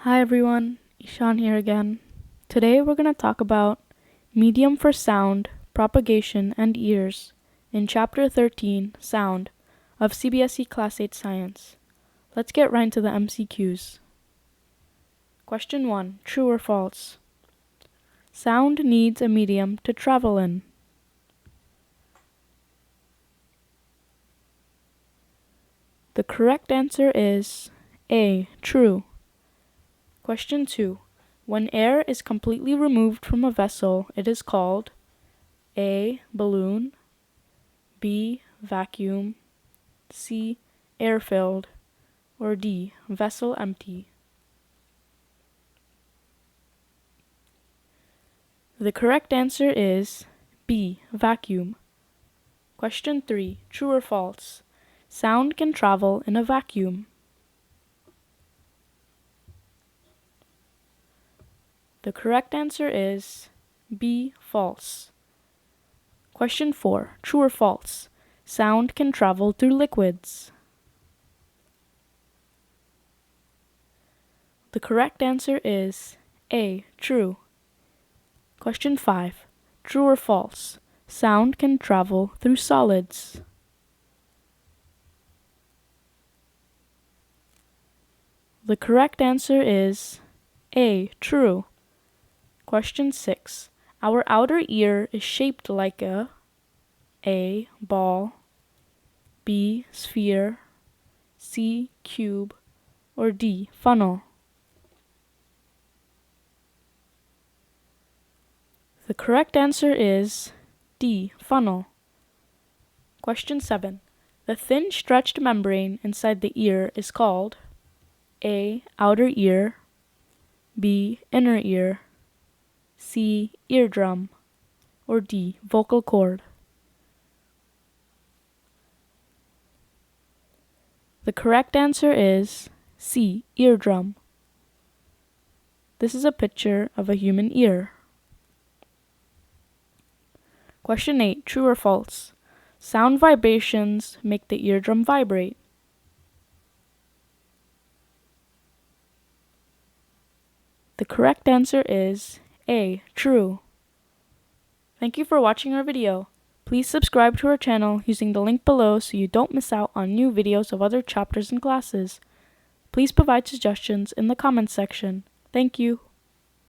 Hi everyone, Ishan here again. Today we're going to talk about medium for sound, propagation, and ears in Chapter 13, Sound, of CBSE Class 8 Science. Let's get right into the MCQs. Question 1. True or false? Sound needs a medium to travel in. The correct answer is A. True. Question 2. When air is completely removed from a vessel, it is called A. Balloon, B. Vacuum, C. Air-filled, or D. Vessel empty. The correct answer is B. Vacuum. Question 3. True or false? Sound can travel in a vacuum. The correct answer is B. False. Question 4. True or false? Sound can travel through liquids. The correct answer is A. True. Question 5. True or false? Sound can travel through solids. The correct answer is A. True. Question 6. Our outer ear is shaped like a ball, B. Sphere, C. Cube, or D. Funnel. The correct answer is D. Funnel. Question 7. The thin stretched membrane inside the ear is called A. Outer ear, B. Inner ear, C. Eardrum, or D. Vocal cord. The correct answer is C. Eardrum. This is a picture of a human ear. Question 8. True or false? Sound vibrations make the eardrum vibrate. The correct answer is A. True. Thank you for watching our video. Please subscribe to our channel using the link below so you don't miss out on new videos of other chapters and classes. Please provide suggestions in the comments section. Thank you.